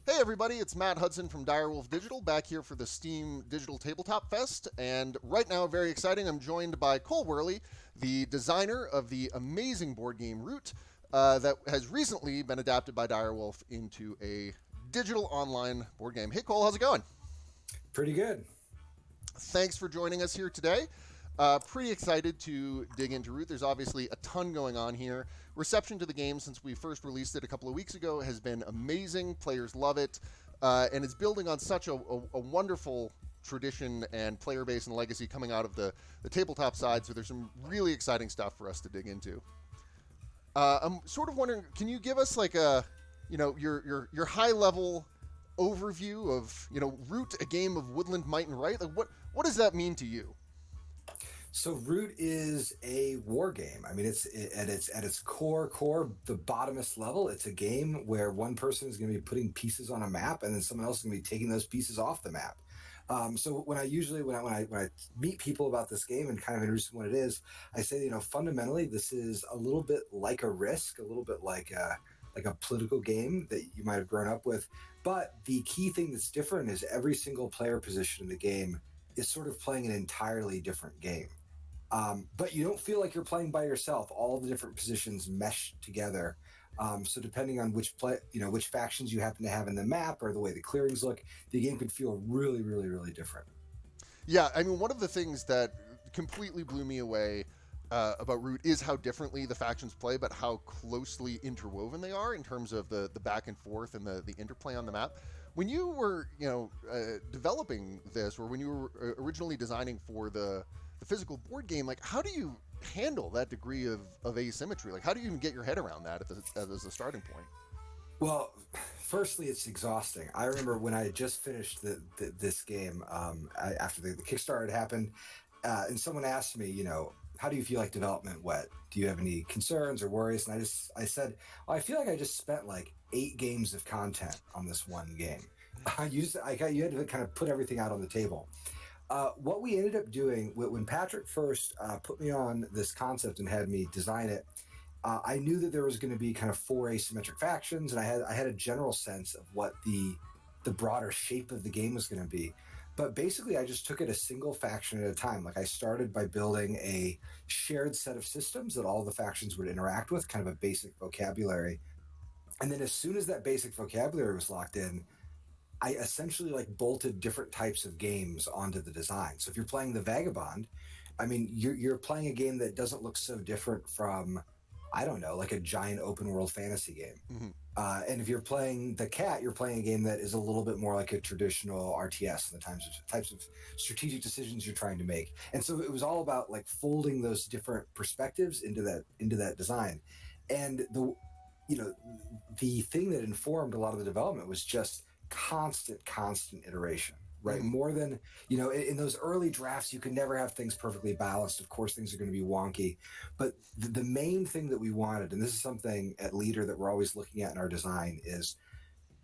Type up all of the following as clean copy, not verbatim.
Hey everybody, it's Matt Hudson from Direwolf Digital back here for the Steam Digital Tabletop Fest. And right now, very exciting, I'm joined by Cole Wehrle, the designer of the amazing board game Root that has recently been adapted by Direwolf into a digital online board game. Hey Cole, how's it going? Pretty good. Thanks for joining us here today. Pretty excited to dig into Root. There's obviously a ton going on here. Reception to the game since we first released it a couple of weeks ago has been amazing. Players love it, and it's building on such a wonderful tradition and player base and legacy coming out of the tabletop side. So there's some really exciting stuff for us to dig into. I'm sort of wondering, can you give us like a, your high level overview of Root, a game of Woodland might and right? Like what does that mean to you? So Root is a war game. I mean, it's at its core, the bottomest level. It's a game where one person is going to be putting pieces on a map, and then someone else is going to be taking those pieces off the map. So when I meet people about this game and kind of introduce them what it is, I say, fundamentally, this is a little bit like a Risk, a little bit like a political game that you might have grown up with. But the key thing that's different is every single player position in the game is sort of playing an entirely different game. But you don't feel like you're playing by yourself. All the different positions mesh together. So depending on which factions you happen to have in the map or the way the clearings look, the game could feel really, really, really different. Yeah, I mean, one of the things that completely blew me away about Root is how differently the factions play, but how closely interwoven they are in terms of the back and forth and the interplay on the map. When you were, developing this, or when you were originally designing for the physical board game, like how do you handle that degree of asymmetry? Like how do you even get your head around that as a starting point? Well, firstly, it's exhausting. I remember when I had just finished this game after the Kickstarter had happened, and someone asked me, how do you feel like development went? Do you have any concerns or worries? And I said, well, I feel like I just spent like 8 games of content on this one game. You had to kind of put everything out on the table. What we ended up doing when Patrick first put me on this concept and had me design it, I knew that there was going to be kind of 4 asymmetric factions, and I had a general sense of what the broader shape of the game was going to be. But basically, I just took it a single faction at a time. Like I started by building a shared set of systems that all the factions would interact with, kind of a basic vocabulary. And then as soon as that basic vocabulary was locked in, I essentially like bolted different types of games onto the design. So if you're playing the Vagabond, I mean, you're playing a game that doesn't look so different from, I don't know, like a giant open world fantasy game. Mm-hmm. And if you're playing the Cat, you're playing a game that is a little bit more like a traditional RTS and the types of strategic decisions you're trying to make. And so it was all about like folding those different perspectives into that design. And the thing that informed a lot of the development was just constant iteration, right? Mm-hmm. More than, in those early drafts, you can never have things perfectly balanced. Of course, things are going to be wonky. But the main thing that we wanted, and this is something at Leader that we're always looking at in our design, is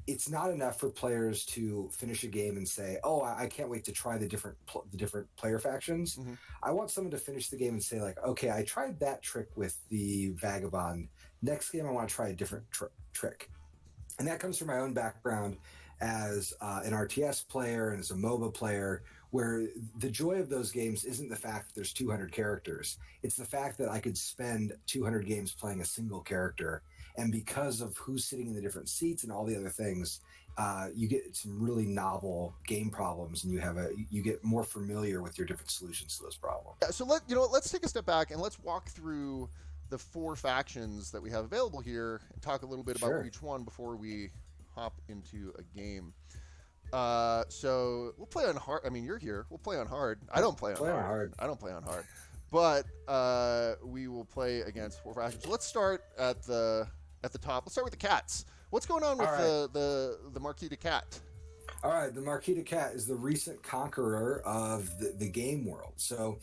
it's not enough for players to finish a game and say, "Oh, I can't wait to try the different player factions." Mm-hmm. I want someone to finish the game and say, like, "Okay, I tried that trick with the Vagabond. Next game, I want to try a different trick." And that comes from my own background as an RTS player and as a MOBA player, where the joy of those games isn't the fact that there's 200 characters. It's the fact that I could spend 200 games playing a single character. And because of who's sitting in the different seats and all the other things, you get some really novel game problems, and you get more familiar with your different solutions to those problems. So let's take a step back and let's walk through the 4 factions that we have available here and talk a little bit about Sure. each one before we hop into a game. So we'll play on hard. I mean, you're here. We'll play on hard. I don't play on hard. I don't play on hard. But we will play against 4 factions. So let's start at the top. Let's start with the cats. What's going on with the Marquis de Cat? All right, the Marquis de Cat is the recent conqueror of the game world. So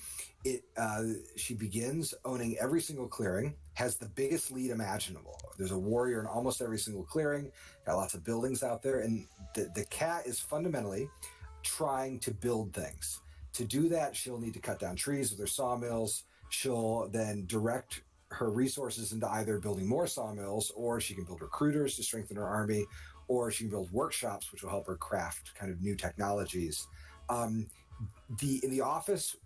she begins owning every single clearing, has the biggest lead imaginable. There's a warrior in almost every single clearing, got lots of buildings out there, and the cat is fundamentally trying to build things. To do that, she'll need to cut down trees with her sawmills. She'll then direct her resources into either building more sawmills, or she can build recruiters to strengthen her army, or she can build workshops, which will help her craft kind of new technologies. Um, in the office,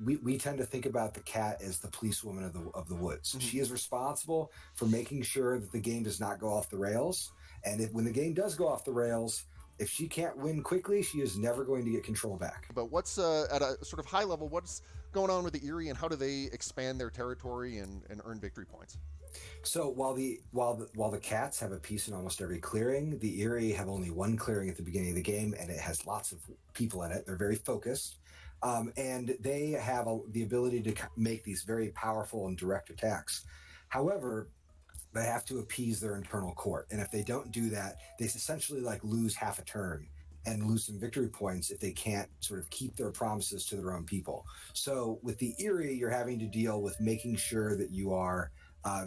we tend to think about the cat as the policewoman of the woods. Mhm. She is responsible for making sure that the game does not go off the rails. And when the game does go off the rails, if she can't win quickly, she is never going to get control back. But what's at a sort of high level? What's going on with the Erie, and how do they expand their territory and earn victory points? So while the cats have a piece in almost every clearing, the Erie have only one clearing at the beginning of the game, and it has lots of people in it. They're very focused, and they have the ability to make these very powerful and direct attacks. However, they have to appease their internal court, and if they don't do that, they essentially like lose half a turn and lose some victory points if they can't sort of keep their promises to their own people. So with the Erie, you're having to deal with making sure that you are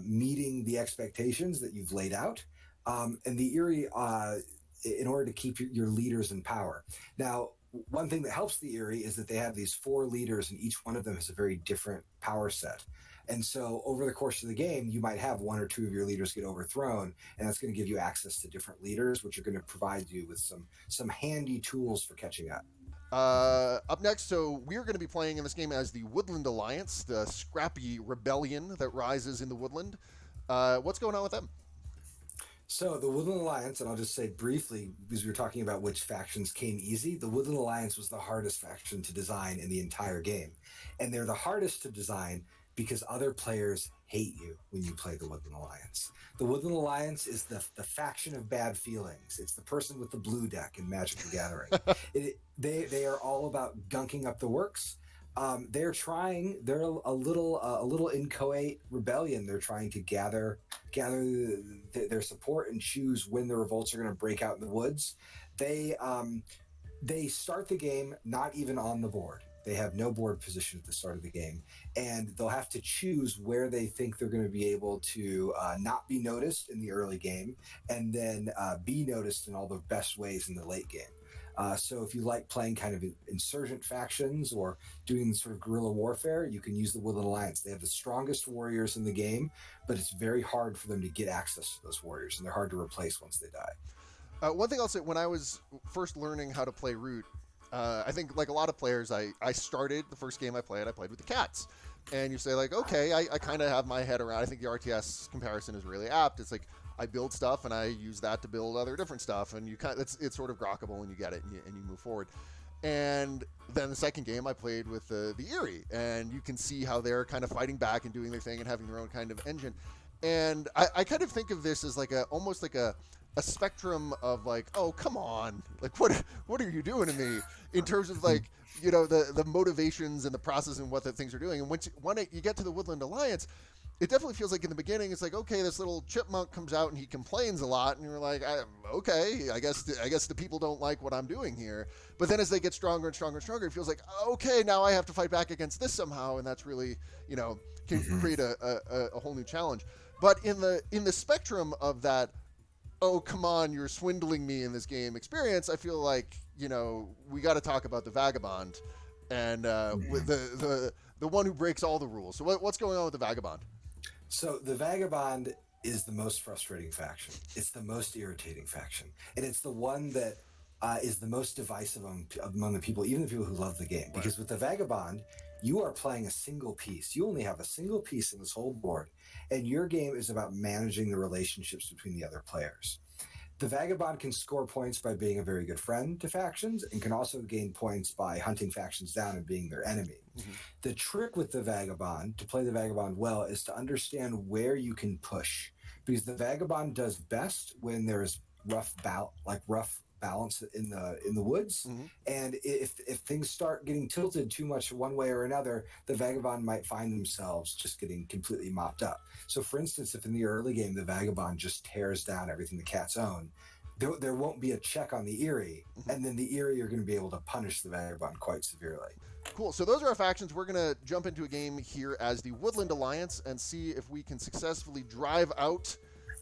meeting the expectations that you've laid out, and the Erie, in order to keep your leaders in power. Now, one thing that helps the Erie is that they have these 4 leaders, and each one of them has a very different power set. And so over the course of the game, you might have 1 or 2 of your leaders get overthrown, and that's going to give you access to different leaders, which are going to provide you with some handy tools for catching up. Up next, so we're going to be playing in this game as the Woodland Alliance, the scrappy rebellion that rises in the woodland. What's going on with them? So the Woodland Alliance, and I'll just say briefly, because we were talking about which factions came easy, the Woodland Alliance was the hardest faction to design in the entire game. And they're the hardest to design because other players hate you when you play the Woodland Alliance. The Woodland Alliance is the faction of bad feelings. It's the person with the blue deck in Magic the Gathering. They are all about gunking up the works. They're a little inchoate rebellion. They're trying to gather their support and choose when the revolts are going to break out in the woods. They start the game not even on the board. They have no board position at the start of the game, and they'll have to choose where they think they're going to be able to not be noticed in the early game, and then be noticed in all the best ways in the late game. So if you like playing kind of insurgent factions or doing sort of guerrilla warfare, you can use the Woodland Alliance. They have the strongest warriors in the game, but it's very hard for them to get access to those warriors, and they're hard to replace once they die. One thing I'll say, when I was first learning how to play Root, I think like a lot of players, I started the first game I played with the cats. And you say like, okay, I kind of have my head around. I think the RTS comparison is really apt. It's like I build stuff and I use that to build other different stuff, and you it's sort of grokkable and you get it and you move forward. And then the second game I played with the Erie, and you can see how they're kind of fighting back and doing their thing and having their own kind of engine. And I kind of think of this as like almost like a spectrum of like, oh, come on, like what are you doing to me, in terms of like, you know, the motivations and the process and what the things are doing. And when you get to the Woodland Alliance, it definitely feels like in the beginning it's like, okay, this little chipmunk comes out and he complains a lot, and you're like, okay, I guess the people don't like what I'm doing here. But then as they get stronger and stronger and stronger, it feels like, okay, now I have to fight back against this somehow, and that's really, you know, can create a whole new challenge. But in the spectrum of that, oh, come on, you're swindling me in this game experience, I feel like, you know, we got to talk about the Vagabond and with the one who breaks all the rules. So what's going on with the Vagabond? So the Vagabond is the most frustrating faction. It's the most irritating faction. And it's the one that is the most divisive among the people, even the people who love the game. Because with the Vagabond, you are playing a single piece. You only have a single piece in this whole board. And your game is about managing the relationships between the other players. The Vagabond can score points by being a very good friend to factions, and can also gain points by hunting factions down and being their enemy. Mm-hmm. The trick with the Vagabond, to play the Vagabond well, is to understand where you can push. Because the Vagabond does best when there's rough balance in the woods. Mm-hmm. And if things start getting tilted too much one way or another, the Vagabond might find themselves just getting completely mopped up. So for instance, if in the early game the Vagabond just tears down everything the cats own, there won't be a check on the Erie, mm-hmm. and then the Erie are going to be able to punish the Vagabond quite severely. Cool. So those are our factions. We're going to jump into a game here as the Woodland Alliance and see if we can successfully drive out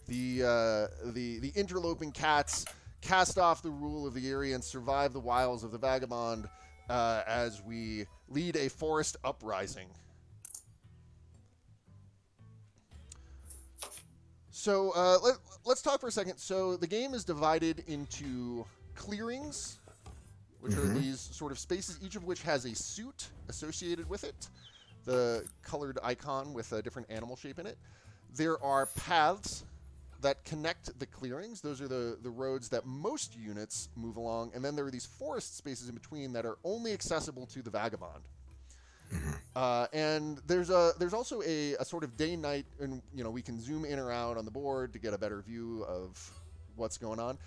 the interloping cats, cast off the rule of the Erie, and survive the wiles of the Vagabond as we lead a forest uprising. So let's talk for a second. So the game is divided into clearings, which are these sort of spaces, each of which has a suit associated with it, the colored icon with a different animal shape in it. There are paths that connect the clearings. Those are the roads that most units move along. And then there are these forest spaces in between that are only accessible to the Vagabond. And there's also a sort of day-night, and we can zoom in or out on the board to get a better view of what's going on.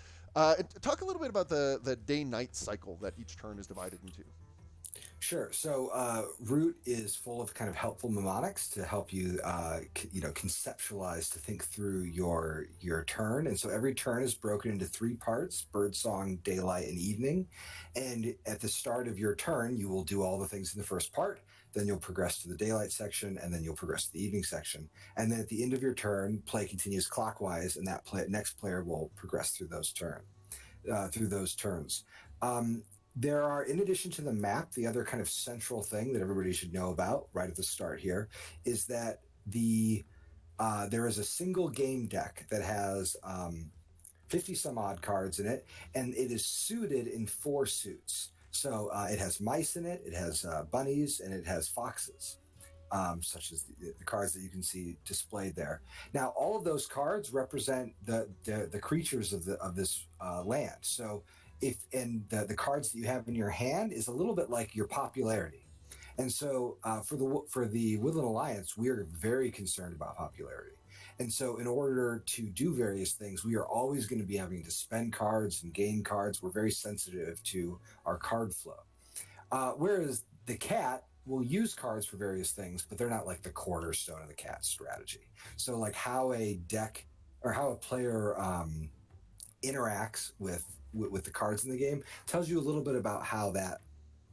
Talk a little bit about the day-night cycle that each turn is divided into. Sure. So Root is full of kind of helpful mnemonics to help you, conceptualize, to think through your turn. And so every turn is broken into 3 parts: birdsong, daylight, and evening. And at the start of your turn, you will do all the things in the first part. Then you'll progress to the daylight section, and then you'll progress to the evening section. And then at the end of your turn, play continues clockwise, and that next player will progress through those turns. There are, in addition to the map, the other kind of central thing that everybody should know about right at the start here is that there is a single game deck that has 50 some odd cards in it, and it is suited in 4 suits. So it has mice in it, it has bunnies, and it has foxes, such as the cards that you can see displayed there. Now, all of those cards represent the creatures of this land. So the cards that you have in your hand is a little bit like your popularity. And so for the Woodland Alliance, we are very concerned about popularity. And so in order to do various things, we are always going to be having to spend cards and gain cards. We're very sensitive to our card flow. Whereas the cat will use cards for various things, but they're not like the cornerstone of the cat strategy. So like how a deck or how a player interacts with the cards in the game tells you a little bit about how that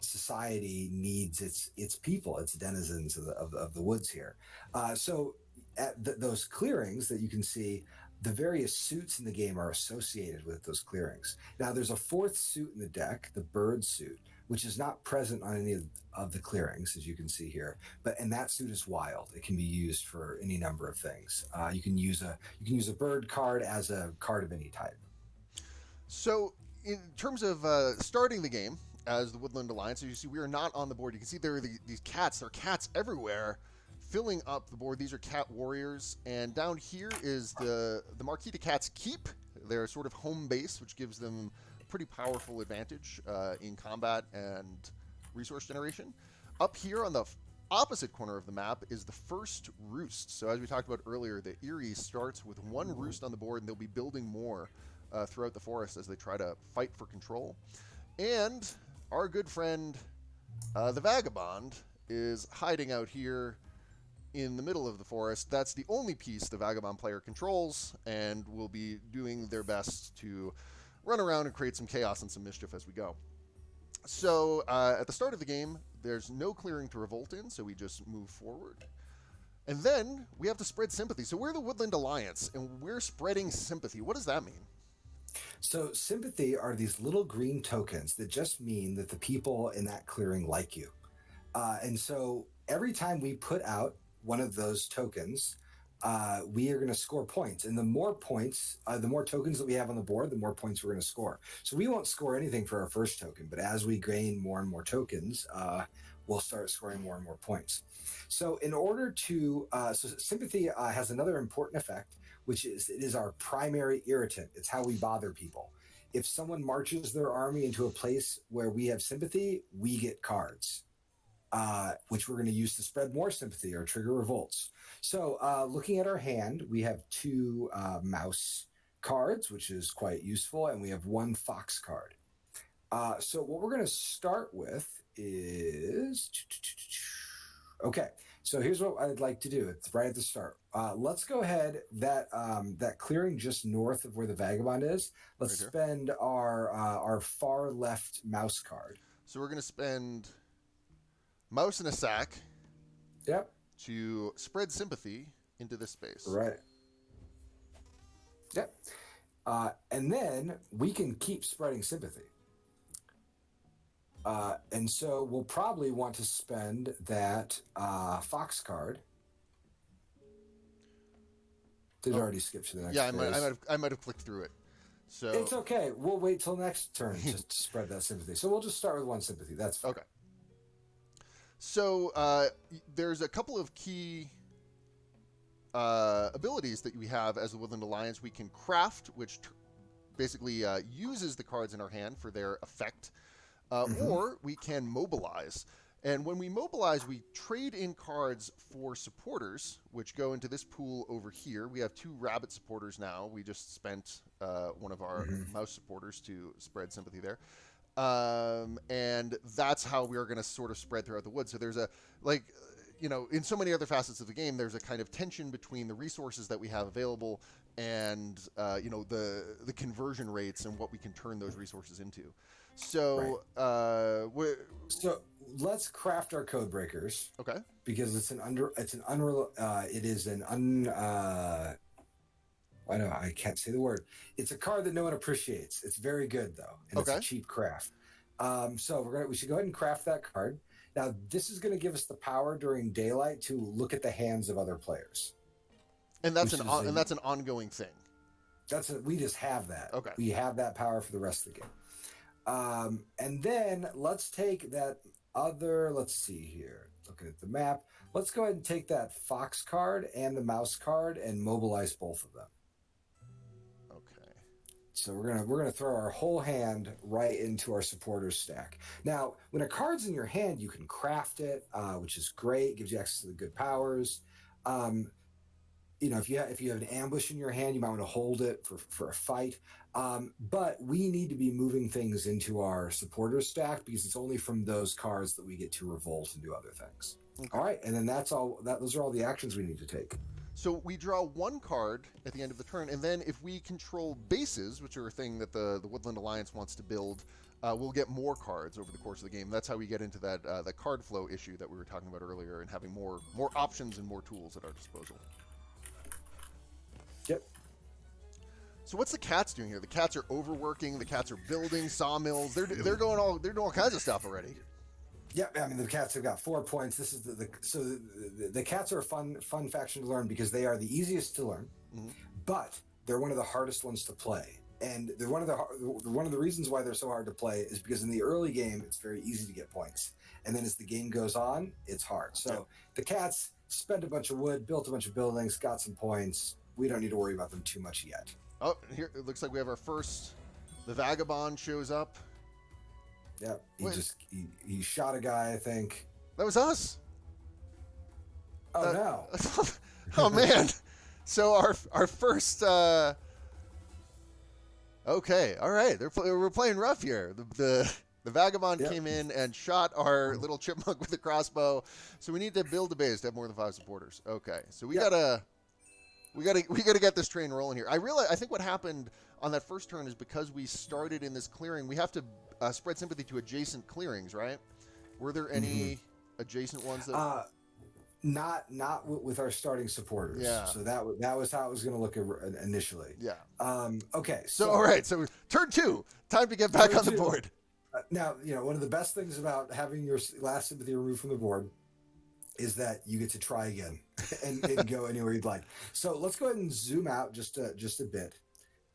society needs its people, its denizens of the woods here. So at those clearings that you can see, the various suits in the game are associated with those clearings. Now, there's a 4th suit in the deck, the bird suit, which is not present on any of the clearings, as you can see here. And that suit is wild. It can be used for any number of things. You can use a bird card as a card of any type. So, in terms of starting the game as the Woodland Alliance, as you see, we are not on the board. You can see there are these cats. There are cats everywhere, filling up the board. These are cat warriors, and down here is the Marquita Cats Keep, their sort of home base, which gives them a pretty powerful advantage in combat and resource generation. Up here on the opposite corner of the map is the first roost. So as we talked about earlier, the Erie starts with 1 roost on the board, and they'll be building more throughout the forest as they try to fight for control. And our good friend, the Vagabond, is hiding out here in the middle of the forest. That's the only piece the Vagabond player controls, and will be doing their best to run around and create some chaos and some mischief as we go. So at the start of the game, there's no clearing to revolt in, so we just move forward. And then we have to spread sympathy. So we're the Woodland Alliance, and we're spreading sympathy. What does that mean? So sympathy are these little green tokens that just mean that the people in that clearing like you. And so every time we put out one of those tokens, we are going to score points. And the more points, the more tokens that we have on the board, the more points we're going to score. So we won't score anything for our first token, but as we gain more and more tokens, we'll start scoring more and more points. So in order to, so sympathy has another important effect, which is it is our primary irritant. It's how we bother people. If someone marches their army into a place where we have sympathy, we get cards, which we're going to use to spread more sympathy or trigger revolts. So looking at our hand, we have 2 mouse cards, which is quite useful, and we have 1 fox card. So what we're going to start with is... Okay, so here's what I'd like to do. It's right at the start. Let's go ahead, that clearing just north of where the Vagabond is, let's Right spend our far left mouse card. So we're going to spend mouse in a sack. Yep. To spread sympathy into this space. Right. Yep. And then we can keep spreading sympathy. And so we'll probably want to spend that fox card Did already skip to the next Yeah, phase. I might have clicked through it. So It's okay. We'll wait till next turn to spread that sympathy. So we'll just start with one sympathy. That's fine. okay. So there's a couple of key abilities that we have as the Woodland Alliance. We can craft, which basically uses the cards in our hand for their effect, or we can mobilize. And when we mobilize, we trade in cards for supporters, which go into this pool over here. We have 2 rabbit supporters now. We just spent one of our mouse supporters to spread sympathy there. And that's how we are going to sort of spread throughout the woods. So there's a, like, you know, in so many other facets of the game, there's a kind of tension between the resources that we have available and, you know, the conversion rates and what we can turn those resources into. So, so let's craft our code breakers. Okay. Because I can't say the word. It's a card that no one appreciates. It's very good though, and it's a cheap craft. So we should go ahead and craft that card. Now this is going to give us the power during daylight to look at the hands of other players. And that's an ongoing thing. We just have that. Okay. We have that power for the rest of the game. And then let's take that let's see here, looking at the map. Let's go ahead and take that fox card and the mouse card and mobilize both of them. Okay. So we're gonna throw our whole hand right into our supporters stack. Now, when a card's in your hand, you can craft it, which is great. Gives you access to the good powers. You know, if you have an ambush in your hand, you might want to hold it for a fight. But we need to be moving things into our supporters stack because it's only from those cards that we get to revolt and do other things. Okay. All right, and then those are all the actions we need to take. So we draw 1 card at the end of the turn, and then if we control bases, which are a thing that the Woodland Alliance wants to build, we'll get more cards over the course of the game. That's how we get into that the card flow issue that we were talking about earlier, and having more options and more tools at our disposal. Yep. So what's the cats doing here? The cats are overworking. The cats are building sawmills. They're doing all kinds of stuff already. Yeah, I mean the cats have got 4 points. This is the cats are a fun faction to learn because they are the easiest to learn, but they're one of the hardest ones to play. And they're one of the reasons why they're so hard to play is because in the early game it's very easy to get points, and then as the game goes on, it's hard. So the cats spent a bunch of wood, built a bunch of buildings, got some points. We don't need to worry about them too much yet. Oh, here it looks like we have our first. The vagabond shows up. Yep, he shot a guy, I think. That was us. Oh no! Oh man! So our first. Okay, all right. We're playing rough here. The vagabond came in and shot our little chipmunk with a crossbow. So we need to build a base to have more than 5 supporters. Okay, so we gotta get this train rolling here. I think what happened on that first turn is because we started in this clearing, we have to spread sympathy to adjacent clearings, right? Were there any adjacent ones that? Not with our starting supporters. Yeah. So that was how it was going to look initially. Yeah. Okay. So all right. So turn 2. Time to get back on the board. Now, you know, one of the best things about having your last sympathy removed from the board is that you get to try again and go anywhere you'd like. So let's go ahead and zoom out just a bit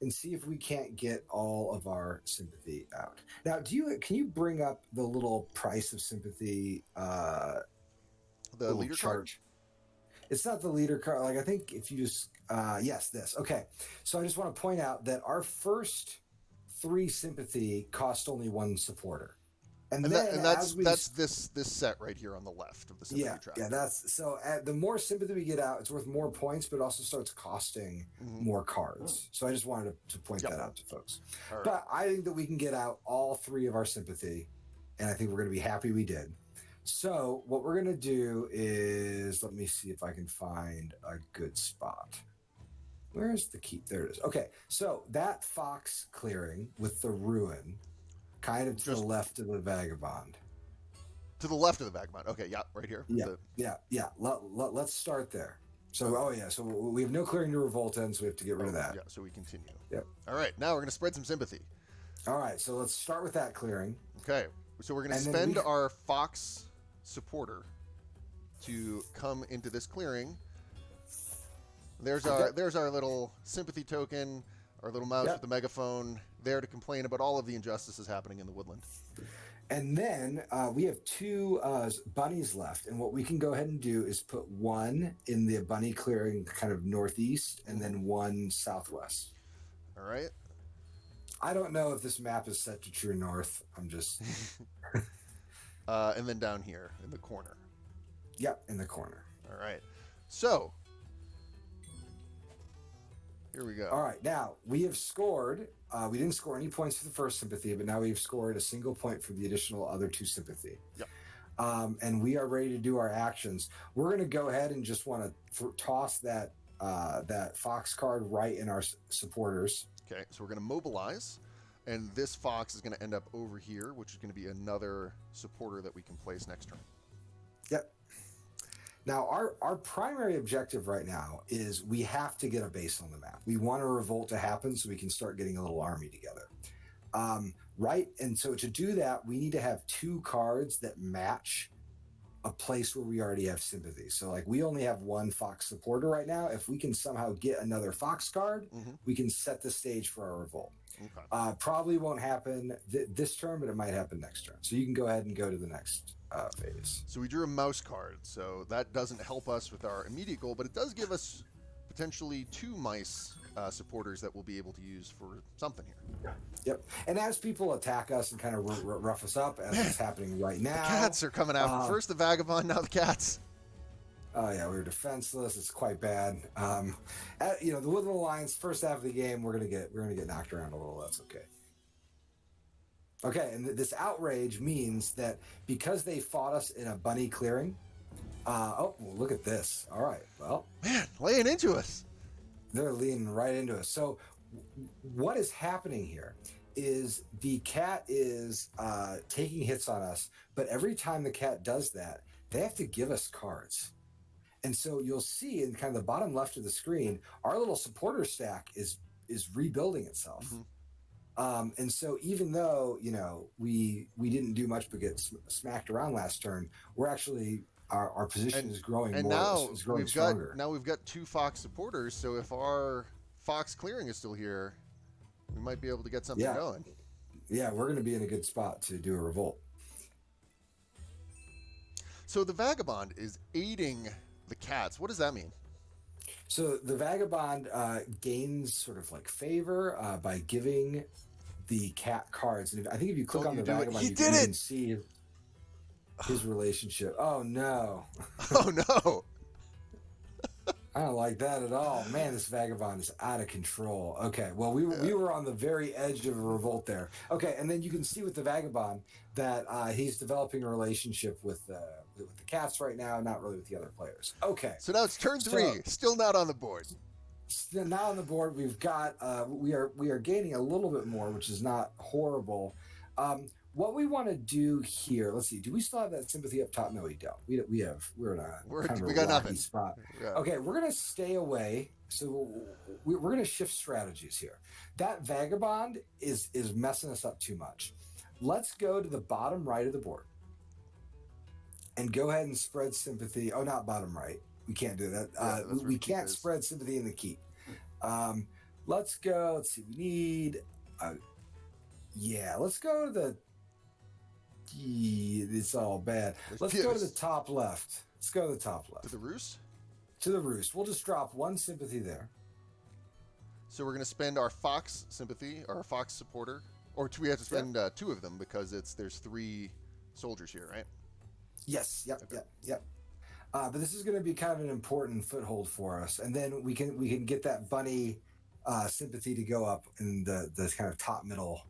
and see if we can't get all of our sympathy out. Now, can you bring up the little price of sympathy? The leader card? It's not the leader card. Like, I think if you just yes, this. Okay. So I just want to point out that our first 3 sympathy cost only 1 supporter. And that's this set right here on the left of the sympathy track. Yeah, the more sympathy we get out, it's worth more points, but it also starts costing more cards. So I just wanted to point that out to folks. Right. But I think that we can get out all 3 of our sympathy, and I think we're going to be happy we did. So what we're going to do is, let me see if I can find a good spot. Where's the key? There it is. Okay, so that fox clearing with the ruin, kind of to the left of the vagabond. To the left of the vagabond. Okay, yeah, right here. Yeah. Let's start there. So, so we have no clearing to revolt in, so we have to get rid of that. Yeah, so we continue. Yep. All right, now we're going to spread some sympathy. All right, so let's start with that clearing. Okay, so we're going to spend our fox supporter to come into this clearing. There's our little sympathy token, our little mouse with the megaphone, there to complain about all of the injustices happening in the Woodland. And then we have 2 bunnies left, and what we can go ahead and do is put 1 in the bunny clearing kind of northeast, and then 1 southwest. All right. I don't know if this map is set to true north. I'm just... and then down here in the corner. Yep, in the corner. All right. So, here we go. All right, now we have scored. We didn't score any points for the first sympathy, but now we've scored a single point for the additional other 2 sympathy. Yep. And we are ready to do our actions. We're going to go ahead and just want to toss that fox card right in our supporters. Okay, so we're going to mobilize, and this fox is going to end up over here, which is going to be another supporter that we can place next turn. Yep. Now, our primary objective right now is we have to get a base on the map. We want a revolt to happen so we can start getting a little army together. Right? And so to do that, we need to have 2 cards that match a place where we already have sympathy. So, like, we only have 1 fox supporter right now. If we can somehow get another fox card, we can set the stage for our revolt. Okay. Probably won't happen this turn, but it might happen next turn. So you can go ahead and go to the next phase. So we drew a mouse card, so that doesn't help us with our immediate goal, but it does give us potentially 2 mice supporters that we'll be able to use for something here. Yep. And as people attack us and kind of rough us up, as is happening right now. The cats are coming after. First the vagabond, now the cats. Oh yeah, we were defenseless. It's quite bad. The Woodland Alliance, first half of the game, we're gonna get knocked around a little. That's okay. Okay, and this outrage means that because they fought us in a bunny clearing. Well, look at this. All right, well, man, laying into us. They're leaning right into us. So, what is happening here is the cat is taking hits on us, but every time the cat does that, they have to give us cards. And so you'll see in kind of the bottom left of the screen, our little supporter stack is rebuilding itself. And so even though, we didn't do much but get smacked around last turn, we're actually, our position is growing and more. Now is growing we've stronger. Now we've got 2 fox supporters, so if our fox clearing is still here, we might be able to get something going. Yeah, we're going to be in a good spot to do a revolt. So the vagabond is aiding the cats. What does that mean? So the vagabond gains sort of like favor by giving the cat cards. And I think if you click on the vagabond, you can even see his relationship. Oh no. Oh no. I don't like that at all. Man, this vagabond is out of control. Okay, well, we were on the very edge of a revolt there. Okay, and then you can see with the vagabond that he's developing a relationship with the cats right now, not really with the other players. Okay. So now it's turn 3, still not on the board. Still not on the board. We've got we are gaining a little bit more, which is not horrible. What we want to do here, let's see. Do we still have that sympathy up top? No, we don't. We're in a kind of a rocky spot. Yeah. Okay, we're gonna stay away. So we're gonna shift strategies here. That vagabond is messing us up too much. Let's go to the bottom right of the board and go ahead and spread sympathy. Oh, not bottom right. We can't do that. We can't spread sympathy in the keep. Let's go. Let's see. We need. Let's go to the. It's all bad. Let's go to the top left. Let's go to the top left. To the roost? To the roost. We'll just drop 1 sympathy there. So we're going to spend our fox sympathy, our fox supporter, or we have to spend 2 of them because there's 3 soldiers here, right? Yes. Yep. But this is going to be kind of an important foothold for us, and then we can get that bunny sympathy to go up in the kind of top middle.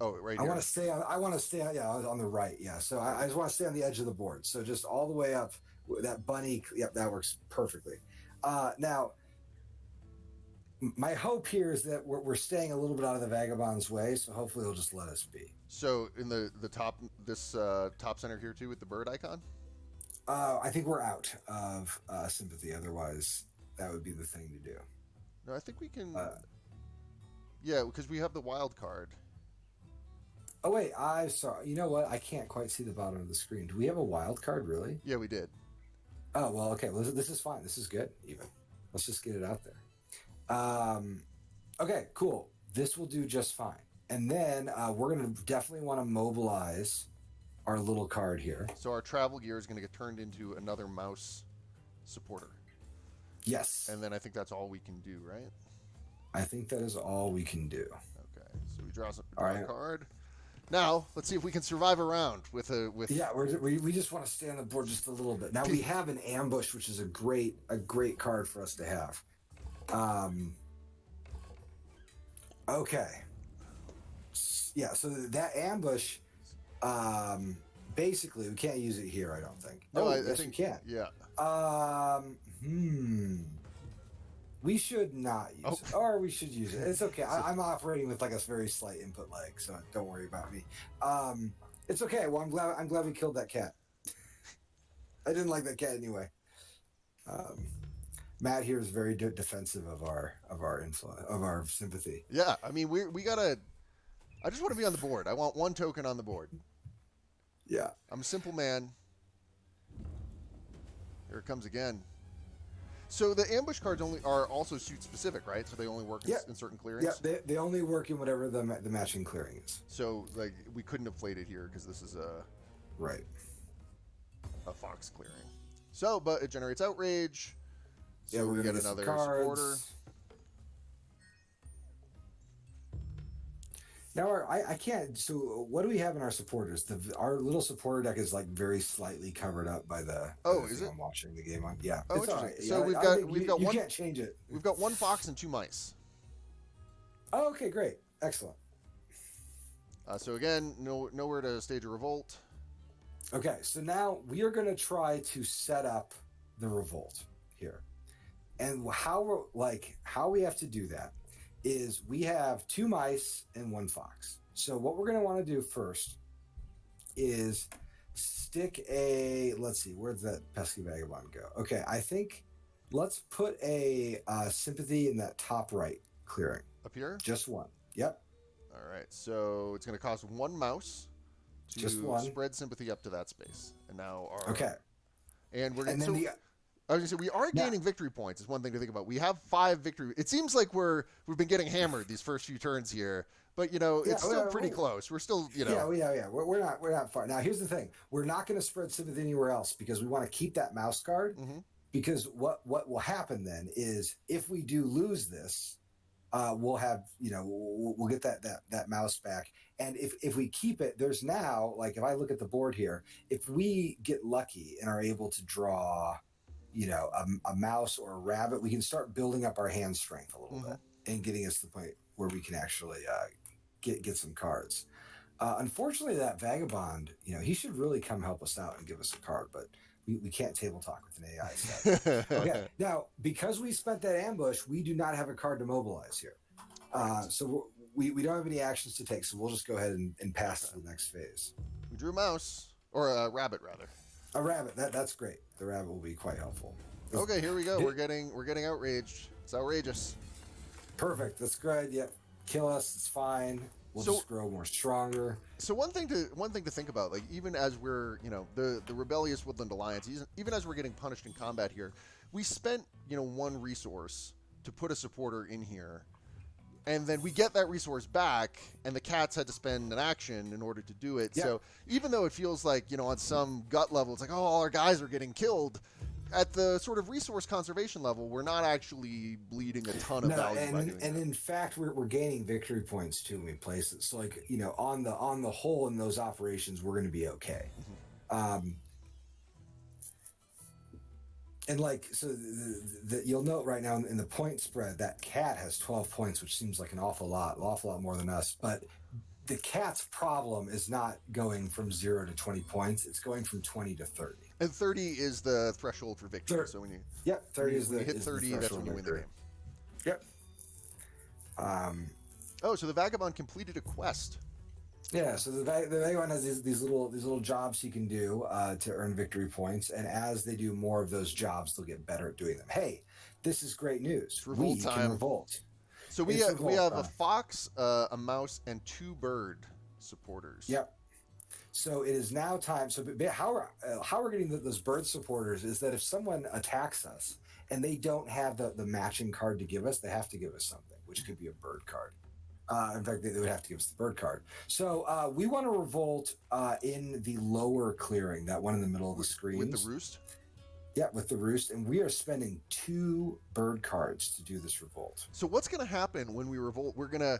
Oh, right. I want to stay on the right. Yeah. So I just want to stay on the edge of the board. So just all the way up that bunny. Yep. That works perfectly. Now my hope here is that we're staying a little bit out of the vagabond's way. So hopefully he'll just let us be. So in the top, this top center here too with the bird icon? I think we're out of sympathy. Otherwise that would be the thing to do. No, I think we can. Yeah, because we have the wild card. Oh, wait, I saw. You know what? I can't quite see the bottom of the screen. Do we have a wild card, really? Yeah, we did. Oh, well, okay. Well, this is fine. This is good, even. Let's just get it out there. Okay, cool. This will do just fine. And then we're going to definitely want to mobilize our little card here. So our travel gear is going to get turned into another mouse supporter. Yes. And then I think that's all we can do, right? I think that is all we can do. Okay, so we draw a card. Now let's see if we can survive a round with. Yeah, we just want to stay on the board just a little bit. Now we have an ambush, which is a great card for us to have. Okay. Yeah, so that ambush, basically we can't use it here. I don't think. No, I yes, think we can. Yeah. We should not use it, or we should use it. It's okay. I'm operating with like a very slight input lag, so don't worry about me. It's okay. Well, I'm glad we killed that cat. I didn't like that cat anyway. Matt here is very defensive of our influence, of our sympathy. Yeah, I mean we gotta. I just want to be on the board. I want one token on the board. Yeah. I'm a simple man. Here it comes again. So the ambush cards are also suit specific, right? So they only work in certain clearings? Yeah, they only work in whatever the matching clearing is. So like we couldn't have played it here because this is a fox clearing. So, but it generates outrage. So yeah, we get another supporter. Now I can't. So what do we have in our supporters? Our little supporter deck is like very slightly covered up by the. Is it? I'm watching the game on. Yeah. Oh, it's interesting. all right. So yeah, we've got you one. You can't change it. We've got one fox and two mice. Oh, okay, great, excellent. So again, nowhere to stage a revolt. Okay, so now we are going to try to set up the revolt here, and how we have to do that is we have two mice and one fox. So what we're going to want to do first is stick let's see, where'd that pesky vagabond go? Okay, I think let's put a sympathy in that top right clearing. Up here? Just one. Yep. All right, so it's going to cost one mouse to just one. Spread sympathy up to that space. And now our... Okay. And we're going to... I was going to say, we are gaining victory points is one thing to think about. We have 5 victory... It seems like we've been getting hammered these first few turns here. But, it's still pretty close. We're still, Yeah. We're not far. Now, here's the thing. We're not going to spread sympathy anywhere else because we want to keep that mouse card. Mm-hmm. Because what will happen then is if we do lose this, we'll have, we'll get that mouse back. And if we keep it, there's now, like if I look at the board here, if we get lucky and are able to draw... a mouse or a rabbit, we can start building up our hand strength a little bit and getting us to the point where we can actually get some cards. Unfortunately, that vagabond, he should really come help us out and give us a card, but we can't table talk with an AI set. Okay, now, because we spent that ambush, we do not have a card to mobilize here. So we don't have any actions to take, so we'll just go ahead and pass to the next phase. We drew a mouse, or a rabbit, rather. A rabbit, that's great. The rabbit will be quite helpful. Okay, here we go. We're getting outraged. It's outrageous. Perfect. That's good. Yep. Kill us. It's fine. We'll just grow more stronger. So one thing to think about, like even as we're the rebellious Woodland Alliance, even as we're getting punished in combat here, we spent one resource to put a supporter in here. And then we get that resource back, and the cats had to spend an action in order to do it. Yep. So even though it feels like, on some gut level, it's like, oh, all our guys are getting killed, at the sort of resource conservation level, we're not actually bleeding a ton of value by doing that. In fact, we're gaining victory points too in places. So like, on the whole in those operations, we're going to be okay. Mm-hmm. And like, so you'll note right now in the point spread, that cat has 12 points, which seems like an awful lot more than us. But the cat's problem is not going from 0 to 20 points. It's going from 20 to 30. And 30 is the threshold for victory. So when you 30 is when you hit 30, that's when you win the game. Yep. So the vagabond completed a quest. Yeah, so the vagabond has these little jobs he can do to earn victory points, and as they do more of those jobs, they'll get better at doing them. Hey, this is great news. We can revolt. So we have a fox, a mouse, and 2 bird supporters. Yep. So it is now time. So how we're getting those bird supporters is that if someone attacks us and they don't have the matching card to give us. They have to give us something, which could be a bird card. In fact, they would have to give us the bird card. So we want to revolt in the lower clearing, that one in the middle of the screen. With the roost? Yeah, with the roost. And we are spending 2 bird cards to do this revolt. So what's going to happen when we revolt? We're gonna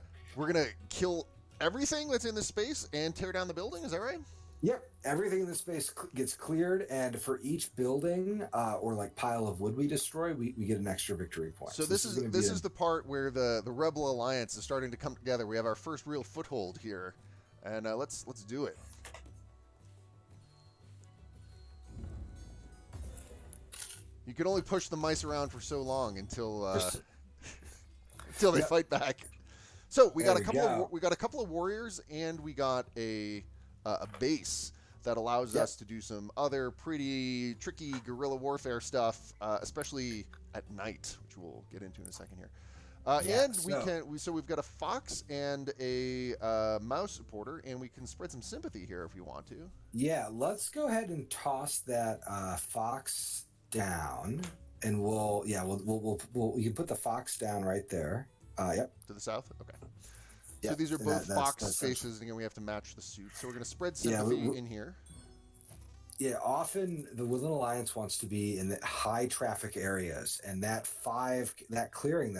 kill everything that's in this space and tear down the building? Is that right? Yep, everything in the space gets cleared, and for each building or like pile of wood we destroy, we get an extra victory point. So this is the part where the Rebel Alliance is starting to come together. We have our first real foothold here, and let's do it. You can only push the mice around for so long until they fight back. So we got a couple of warriors, and we got a base that allows us to do some other pretty tricky guerrilla warfare stuff, especially at night, which we'll get into in a second here. So we've got a fox and a mouse supporter, and we can spread some sympathy here if we want to. Yeah, let's go ahead and toss that fox down, and we'll you can put the fox down right there. Yep. To the south. Okay. Yep. So these are both fox faces, and again, we have to match the suit. So we're going to spread sympathy in here. Yeah, often the Woodland Alliance wants to be in the high traffic areas, and that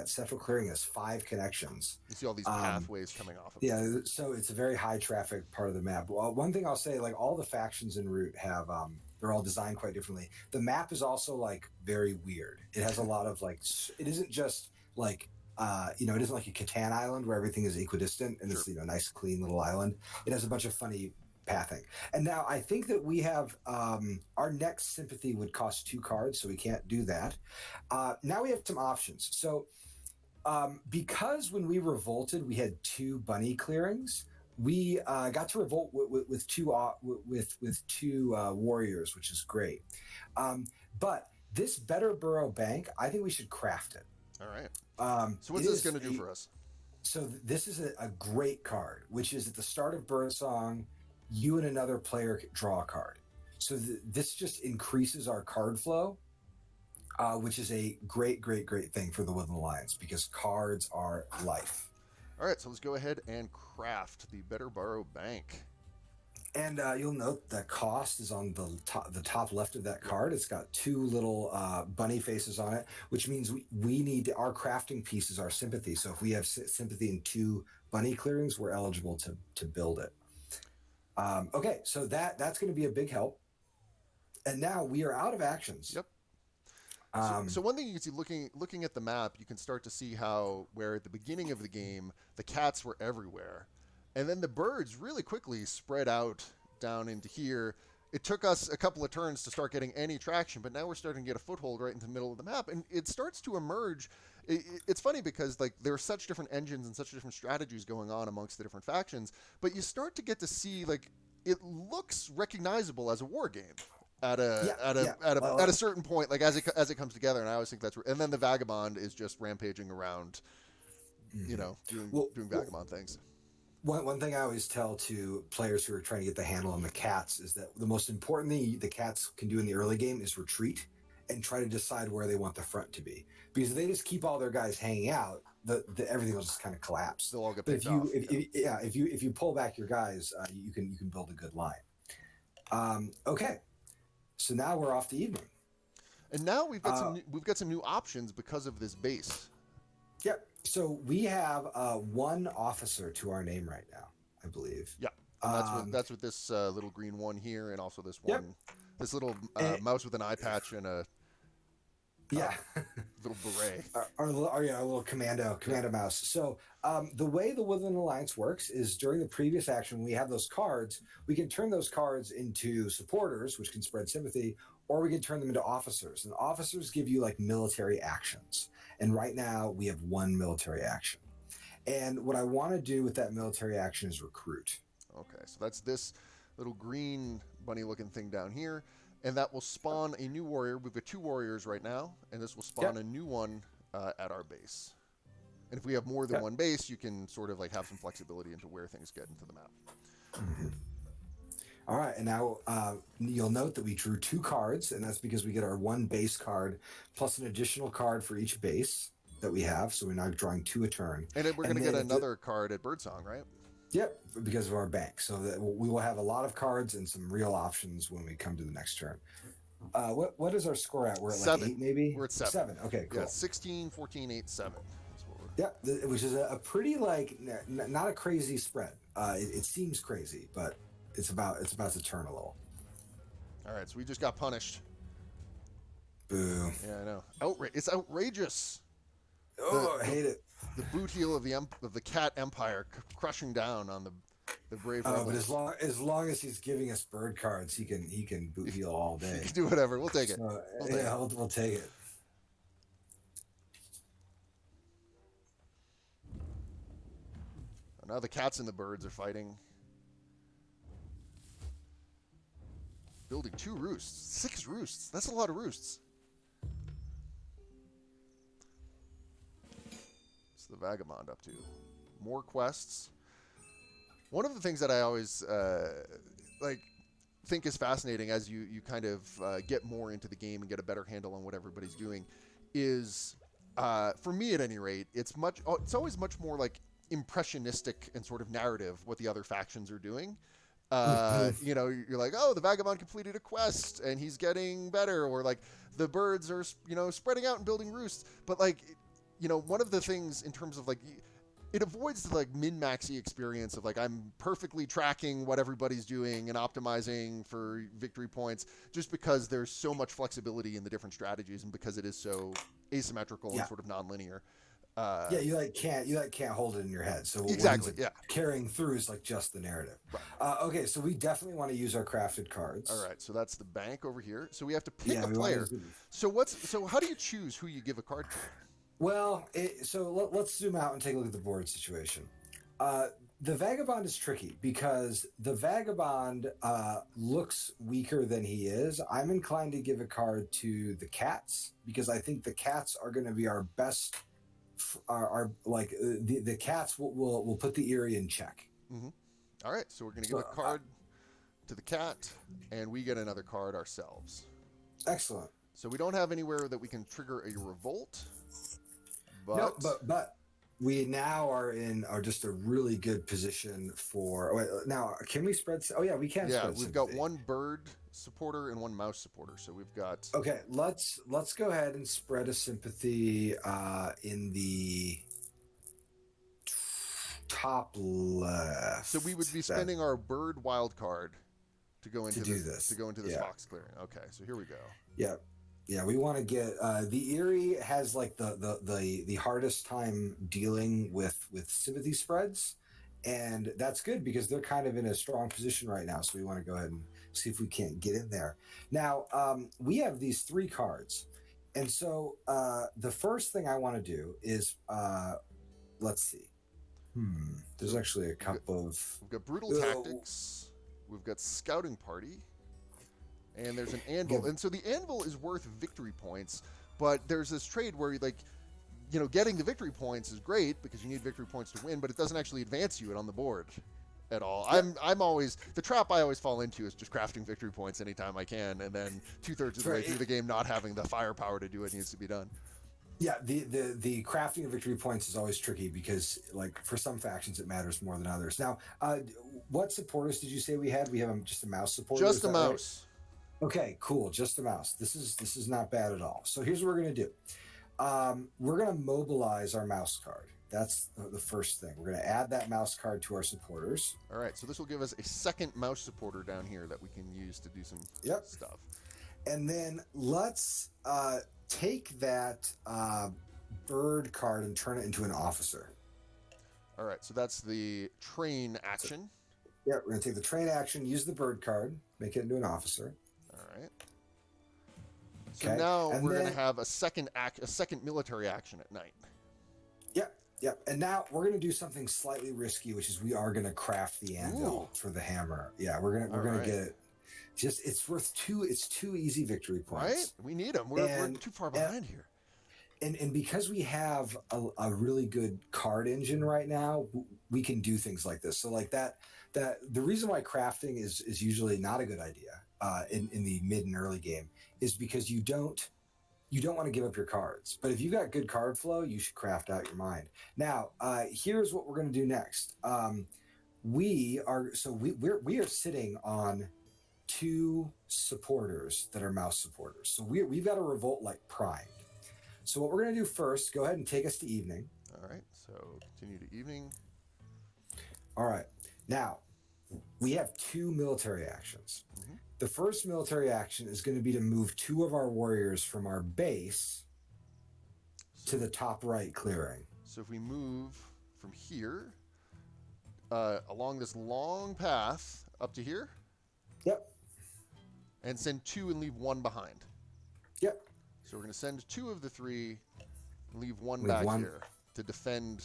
central clearing has 5 connections. You see all these pathways coming off of it. Yeah, so it's a very high traffic part of the map. Well, one thing I'll say, like all the factions en route have, they're all designed quite differently. The map is also like very weird. It has a lot of like, it isn't just like, it isn't like a Catan island where everything is equidistant and it's nice clean little island. It has a bunch of funny pathing. And now I think that we have our next sympathy would cost 2 cards, so we can't do that. Now we have some options. So because when we revolted, we had 2 bunny clearings. We got to revolt with two warriors, which is great. But this Better Burrow Bank, I think we should craft it. All right. So what's this going to do for us? So this is a great card, which is at the start of Birdsong, you and another player draw a card. So this just increases our card flow, which is a great thing for the Woodland Alliance because cards are life. All right, so let's go ahead and craft the Better Burrow Bank. And you'll note the cost is on the top left of that card. It's got 2 little bunny faces on it, which means we need our crafting piece is our sympathy. So if we have sympathy in 2 bunny clearings, we're eligible to build it. Okay, so that's going to be a big help. And now we are out of actions. Yep. So one thing you can see looking at the map, you can start to see where at the beginning of the game, the cats were everywhere. And then the birds really quickly spread out down into here. It took us a couple of turns to start getting any traction, but now we're starting to get a foothold right into the middle of the map. And it starts to emerge. It's funny because like there are such different engines and such different strategies going on amongst the different factions, but you start to get to see like it looks recognizable as a war game at a certain point, like as it comes together. And I always think and then the Vagabond is just rampaging around, doing Vagabond things. One thing I always tell to players who are trying to get the handle on the cats is that the most important thing the cats can do in the early game is retreat and try to decide where they want the front to be. Because if they just keep all their guys hanging out, everything will just kind of collapse. They'll all get picked off. If you pull back your guys, you can build a good line. Okay, so now we're off to evening. And now we've got some new options because of this base. Yep. So we have 1 officer to our name right now, I believe. Yeah. And that's with this little green one here, and also this one, this little mouse with an eye patch and a little beret. Our little commando mouse. So the way the Woodland Alliance works is during the previous action, when we have those cards, we can turn those cards into supporters, which can spread sympathy, or we can turn them into officers. And officers give you like military actions. And right now we have 1 military action. And what I want to do with that military action is recruit. Okay, so that's this little green bunny looking thing down here. And that will spawn a new warrior. We've got 2 warriors right now, and this will spawn a new one at our base. And if we have more than 1 base, you can sort of like have some flexibility into where things get into the map. Mm-hmm. All right, and now you'll note that we drew 2 cards, and that's because we get our 1 base card plus an additional card for each base that we have. So we're now drawing 2 a turn. And then we're going to get another card at Birdsong, right? Yep, because of our bank. So that we will have a lot of cards and some real options when we come to the next turn. What is our score at? We're at 7. like 8 maybe? We're at 7. 7, okay, cool. Yeah, 16, 14, 8, 7. Yeah, which is a pretty, like, not a crazy spread. It seems crazy, but it's about to turn a little. All right, so we just got punished. Boo. Yeah, I know. It's outrageous. Oh, I hate it. The boot heel of the cat empire crushing down on the brave rebels. But as long as he's giving us bird cards, he can boot heel all day. He can do whatever. We'll take it. So, we'll take it. Now the cats and the birds are fighting. Building 2 roosts. 6 roosts. That's a lot of roosts. What's the Vagabond up to? More quests. One of the things that I always think is fascinating as you kind of get more into the game and get a better handle on what everybody's doing is, for me at any rate, it's always much more like impressionistic and sort of narrative what the other factions are doing. You're like, oh, the Vagabond completed a quest and he's getting better, or like the birds are spreading out and building roosts. But like, one of the things in terms of like, it avoids the like min-maxy experience of like I'm perfectly tracking what everybody's doing and optimizing for victory points, just because there's so much flexibility in the different strategies and because it is so asymmetrical and sort of non-linear. You can't hold it in your head. So exactly, carrying through is like just the narrative. Right. Okay, so we definitely want to use our crafted cards. All right, so that's the bank over here. So we have to pick a player. So how do you choose who you give a card to? Well, let's zoom out and take a look at the board situation. The Vagabond is tricky because the Vagabond looks weaker than he is. I'm inclined to give a card to the cats because I think the cats are going to be our best. The cats will put the Eerie in check. Mm-hmm. All right, so we're going to give a card to the cat, and we get another card ourselves. Excellent. So we don't have anywhere that we can trigger a revolt. But we now are just a really good position for. Now, can we spread? Oh yeah, we can. Yeah, we've got 1 bird supporter and 1 mouse supporter, so we've got. Okay, let's go ahead and spread a sympathy in the top left. So we would be spending our bird wild card to go into this fox clearing. Okay, so here we go. Yeah. Yeah, we want to get the Eerie has like the hardest time dealing with sympathy spreads, and that's good because they're kind of in a strong position right now. So we want to go ahead and see if we can't get in there. Now we have these 3 cards, and so the first thing I want to do is let's see. There's actually a couple of. We've got brutal tactics. We've got scouting party. And there's an anvil. And so the anvil is worth victory points, but there's this trade where getting the victory points is great because you need victory points to win, but it doesn't actually advance you on the board at all. I'm always, the trap I always fall into is just crafting victory points anytime I can, and then 2/3 of the way through the game not having the firepower to do what needs to be done. Yeah, the crafting of victory points is always tricky because, like, for some factions it matters more than others. Now, what supporters did you say we had? We have just a mouse supporter. Just a mouse. Right? Okay, cool. Just a mouse. This is not bad at all. So here's what we're going to do. We're going to mobilize our mouse card. That's the first thing. We're going to add that mouse card to our supporters. All right. So this will give us a second mouse supporter down here that we can use to do some stuff. And then let's take that bird card and turn it into an officer. All right. So that's the train action. We're going to take the train action, use the bird card, make it into an officer. All right. So now we're going to have a second military action at night. Yep. And now we're going to do something slightly risky, which is we are going to craft the anvil for the hammer. Yeah, we're going to get it. It's worth 2 easy victory points. Right? We need them. We're too far behind here. And because we have a really good card engine right now, we can do things like this. So like that the reason why crafting is usually not a good idea in the mid and early game is because you don't want to give up your cards. But if you've got good card flow, you should craft out your mind. Now, here's what we're going to do next. We are sitting on 2 supporters that are mouse supporters. So we've got a revolt like primed. So what we're going to do first, go ahead and take us to evening. All right, so continue to evening. All right. Now, we have 2 military actions. Mm-hmm. The first military action is going to be to move 2 of our warriors from our base to the top right clearing. So if we move from here along this long path up to here. Yep. And send 2 and leave 1 behind. Yep. So we're going to send 2 of the 3 and leave 1 back here to defend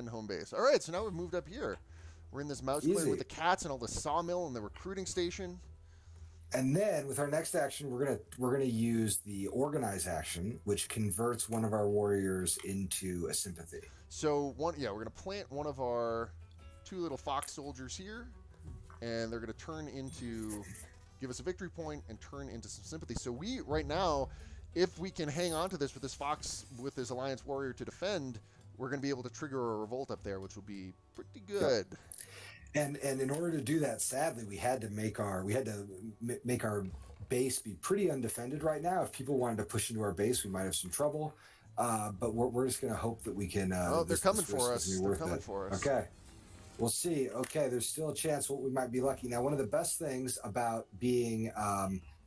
home base. All right, so now we've moved up here. We're in this mouse clearing with the cats and all the sawmill and the recruiting station. And then with our next action, we're gonna use the organize action, which converts one of our warriors into a sympathy. So we're gonna plant one of our 2 little fox soldiers here, and they're gonna give us a victory point and turn into some sympathy. So we right now, if we can hang on to this with this fox with this alliance warrior to defend, we're gonna be able to trigger a revolt up there, which will be pretty good. Yep. And in order to do that, sadly, we had to make our base be pretty undefended right now. If people wanted to push into our base, we might have some trouble. But we're just going to hope that we can. They're coming for us. They're coming for us. Okay, we'll see. Okay, there's still a chance we might be lucky. Now, one of the best things about being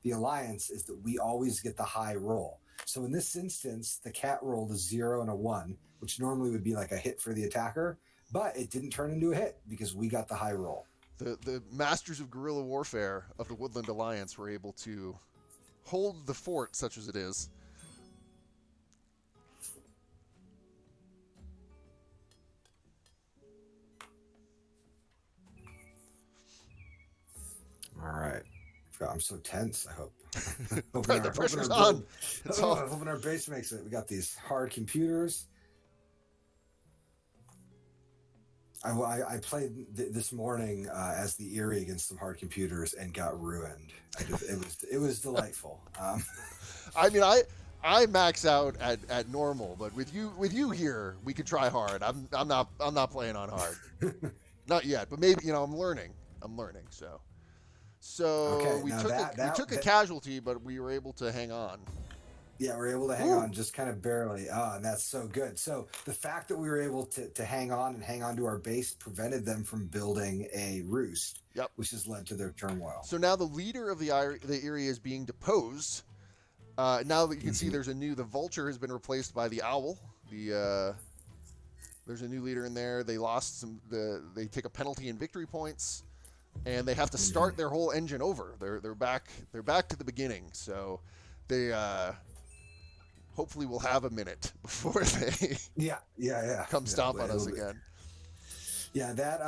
the alliance is that we always get the high roll. So in this instance, the cat rolled a 0 and a 1, which normally would be like a hit for the attacker. But it didn't turn into a hit because we got the high roll. The masters of guerrilla warfare of the Woodland Alliance were able to hold the fort, such as it is. All right. I'm so tense, I hope. The pressure's on. Hoping our base makes it. We got these hard computers. I played this morning as the Erie against some hard computers and got ruined. It was delightful. I mean, I max out at normal, but with you here, we could try hard. I'm not playing on hard, not yet. But maybe I'm learning. So okay, we took a casualty, but we were able to hang on. Yeah, we're able to hang on just kind of barely. And that's so good. So the fact that we were able to hang on and hang on to our base prevented them from building a roost, which has led to their turmoil. So now the leader of the Erie is being deposed. Now that you can see the vulture has been replaced by the owl. There's a new leader in there. They lost they take a penalty in victory points, and they have to start their whole engine over. They're back to the beginning. So they hopefully we'll have a minute before they come stomp on us again. Yeah, that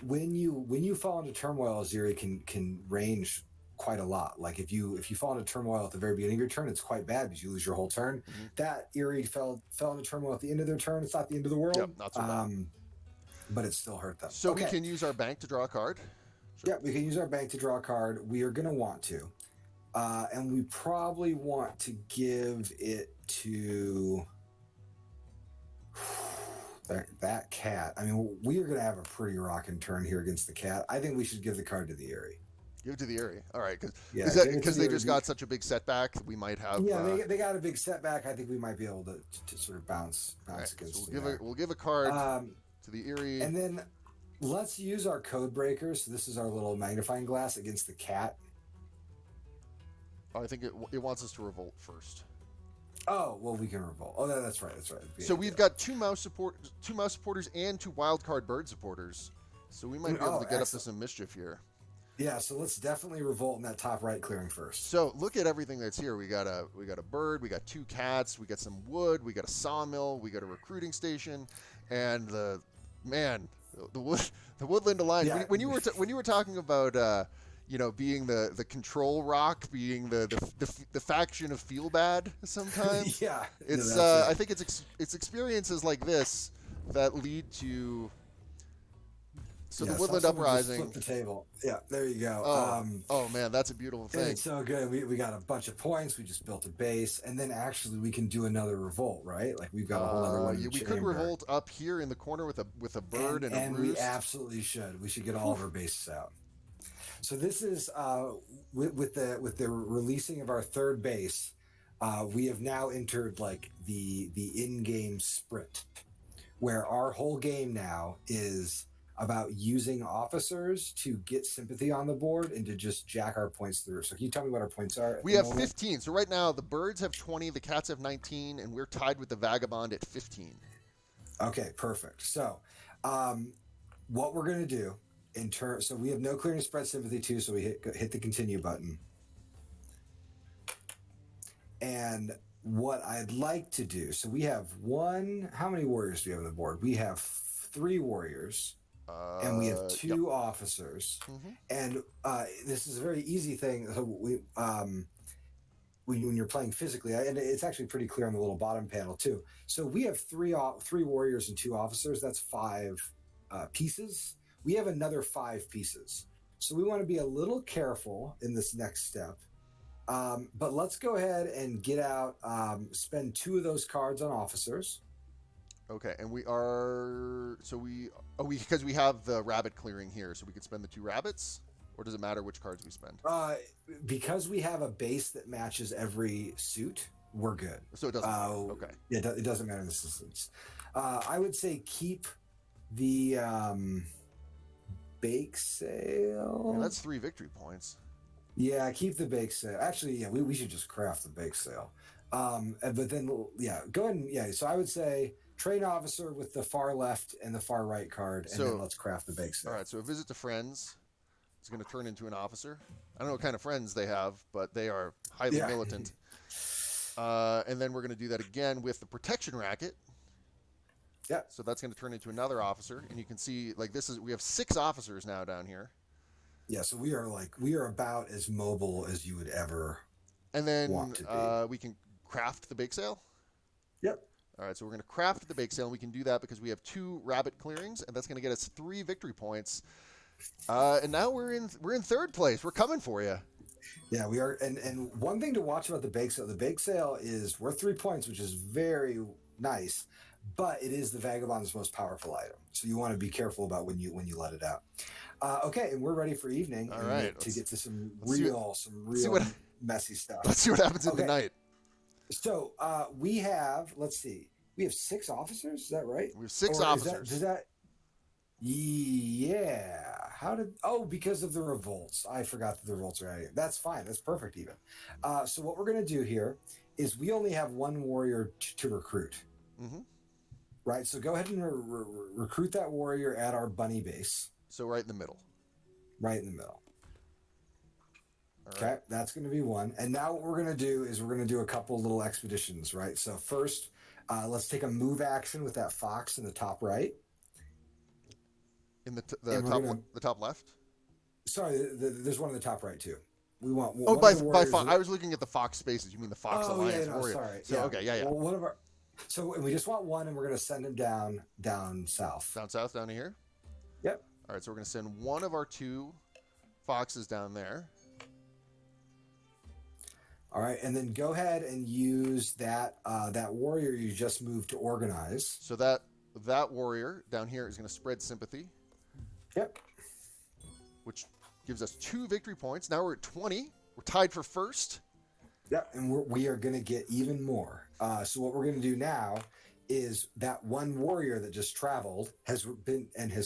when you fall into turmoil, Ziri can range quite a lot. Like if you fall into turmoil at the very beginning of your turn, it's quite bad because you lose your whole turn. Mm-hmm. That Erie fell into turmoil at the end of their turn. It's not the end of the world. Yep, not so bad. But it still hurt them. So we can use our bank to draw a card? Sure. Yeah, we can use our bank to draw a card. We are going to want to. And we probably want to give it to that cat. I mean, we are going to have a pretty rocking turn here against the cat. I think we should give the card to the Erie. Give it to the Erie. All right. Because they just got such a big setback, we might have... Yeah, they got a big setback. I think we might be able to sort of bounce against so we'll give a card to the Erie. And then let's use our code breaker. So this is our little magnifying glass against the cat. I think it wants us to revolt first. Oh, well, we can revolt. Oh, that's right. So we've got 2 mouse supporters and 2 wildcard bird supporters. So we might be able to get up to some mischief here. Yeah, so let's definitely revolt in that top right clearing first. So look at everything that's here. We got a bird, we got 2 cats, we got some wood, we got a sawmill, we got a recruiting station, and the Woodland Alliance. Yeah. When you were talking about being the control rock, being the faction of feel bad sometimes. Yeah, it's I think it's experiences like this that lead to So Yeah, the Woodland someone just Uprising. flipped the table. Yeah, there you go. Oh man, that's a beautiful And thing. it's so good. We got a bunch of points. We just built a base, and then actually we can do another revolt, right? Like we've got a whole other one in Yeah, the we chamber. could revolt up here in the corner with a bird and a and roost. we absolutely should. We should get all of our bases out. So this is with the releasing of our third base, we have now entered like the in-game sprint, where our whole game now is about using officers to get sympathy on the board and to just jack our points through. So can you tell me what our points are? We have 15. So right now the birds have 20, the cats have 19, and we're tied with the vagabond at 15. Okay, perfect. So what we're going to do so we have no clear and spread sympathy too, so we hit the continue button. And what I'd like to do, so we have how many warriors do we have on the board? We have 3 warriors, and we have 2 officers. And this is a very easy thing. So when you're playing physically, and it's actually pretty clear on the little bottom panel too. So we have 3 warriors and 2 officers. That's 5 pieces. We have another 5 pieces. So we want to be a little careful in this next step. But let's go ahead and get out, spend 2 of those cards on officers. Okay, and because we have the rabbit clearing here, so we could spend the 2 rabbits, or does it matter which cards we spend? Because we have a base that matches every suit, we're good. So it doesn't matter. Okay. It doesn't matter in this instance. I would say keep the bake sale. Yeah, that's 3 victory points. Yeah, keep the bake sale. Actually, yeah, we should just craft the bake sale. But then, yeah, go ahead and, yeah, so I would say train officer with the far left and the far right card, and then let's craft the bake sale. All right, so a visit to friends is going to turn into an officer. I don't know what kind of friends they have, but they are highly militant. And then we're going to do that again with the protection racket. Yeah. So that's going to turn into another officer, and you can see like we have 6 officers now down here. Yeah, so we are about as mobile as you would ever and then want to be. We can craft the bake sale. Yep. All right, so we're going to craft the bake sale, and we can do that because we have 2 rabbit clearings, and that's going to get us 3 victory points. And now we're in 3rd place. We're coming for you. Yeah, we are. And one thing to watch about the bake sale is worth 3 points, which is very nice, but it is the vagabond's most powerful item. So you want to be careful about when you let it out. Okay, and we're ready for evening. All right, to get to some messy stuff. Let's see what happens in the night. So we have 6 officers. Is that right? We have 6 officers. Yeah. Because of the revolts. I forgot that the revolts are out here. That's fine. That's perfect even. So what we're going to do here is we only have 1 warrior to recruit. Mm-hmm. Right? So go ahead and recruit that warrior at our bunny base. So right in the middle. Right in the middle. All okay, right. That's going to be 1. And now what we're going to do is we're going to do a couple little expeditions, right? So first, let's take a move action with that fox in the top right. In the top left? Sorry, there's one in the top right too. We want by fox. I was looking at the fox spaces. You mean the fox alliance warrior? Sorry. So yeah. Okay, yeah. Well, and we just want 1, and we're going to send him down south. Down south, down here. Yep. All right, so we're going to send 1 of our 2 foxes down there. All right, and then go ahead and use that warrior you just moved to organize. So that warrior down here is going to spread sympathy. Yep. Which gives us 2 victory points. Now we're at 20. We're tied for first. Yep, and we are going to get even more. So what we're going to do now is that 1 warrior that just traveled has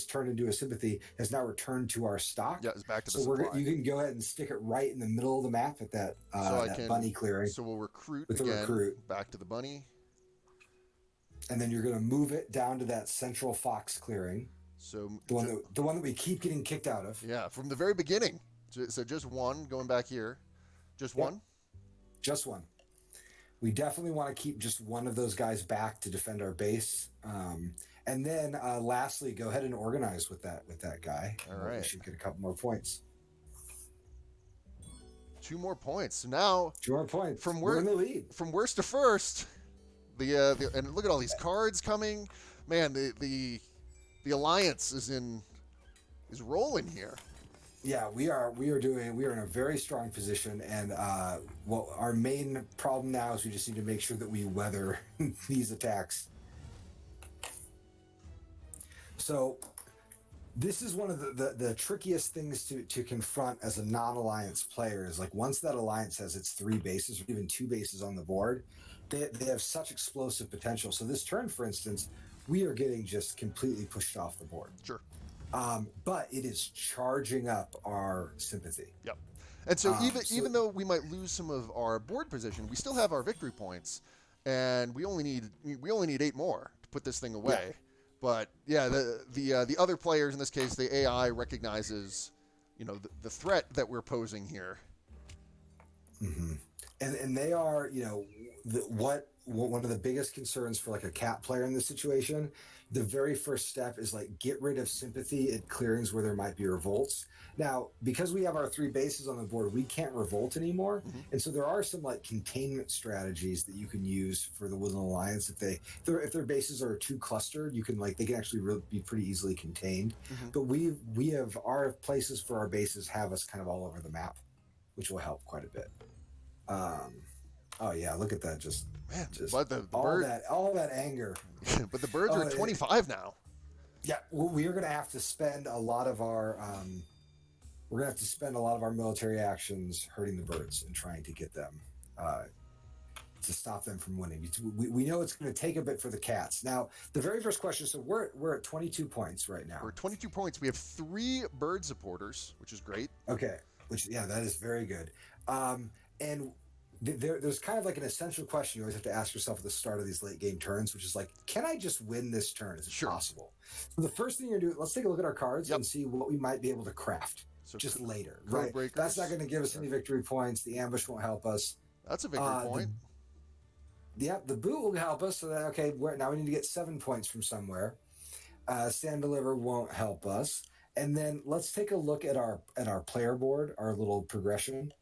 turned into a sympathy has now returned to our stock. Yeah, it's back to the supply. So you can go ahead and stick it right in the middle of the map at that bunny clearing. So we'll recruit again back to the bunny. And then you're going to move it down to that central fox clearing. So the one that we keep getting kicked out of. Yeah, from the very beginning. So just 1 going back here. Just 1? Just 1. We definitely want to keep just 1 of those guys back to defend our base. And then lastly, go ahead and organize with that guy. All right. We should get a couple more points. 2 more points. So now 2 more points. We're in the lead. From worst to first. And look at all these cards coming. Man, the alliance is in is rolling here. Yeah, we are in a very strong position, and well, our main problem now is we just need to make sure that we weather these attacks. So this is one of the trickiest things to confront as a non-alliance player is like once that alliance has its 3 bases or even 2 bases on the board, they have such explosive potential. So this turn, for instance, we are getting just completely pushed off the board. Sure. But it is charging up our sympathy. Yep. And so even though we might lose some of our board position, we still have our victory points, and we only need 8 more to put this thing away. Yeah. But yeah, the other players in this case, the AI recognizes, the threat that we're posing here. Mm-hmm. And they are, one of the biggest concerns for like a cat player in this situation. The very first step is like get rid of sympathy at clearings where there might be revolts. Now, because we have our 3 bases on the board, we can't revolt anymore. Mm-hmm. And so there are some like containment strategies that you can use for the Woodland Alliance. If their bases are too clustered, they can actually be pretty easily contained. Mm-hmm. But we have our places for our bases have us kind of all over the map, which will help quite a bit. Oh yeah, look at that! Just but the bird, all that anger. But the birds are at 25 now. Yeah, we are going to have to spend a lot of our military actions hurting the birds and trying to get them to stop them from winning. We know it's going to take a bit for the cats. Now, the very first question. So we're at 22 points right now. We're at 22 points. We have 3 bird supporters, which is great. Okay, that is very good. And there's kind of like an essential question you always have to ask yourself at the start of these late game turns, which is like, can I just win this turn? Is it possible? So the first thing you're going to do, let's take a look at our cards and see what we might be able to craft just later, right? Breakers. That's not going to give us any victory points. The ambush won't help us. That's a victory point. The boot will help us. So that, now we need to get 7 points from somewhere. Stand deliver won't help us. And then let's take a look at our player board, our little progression.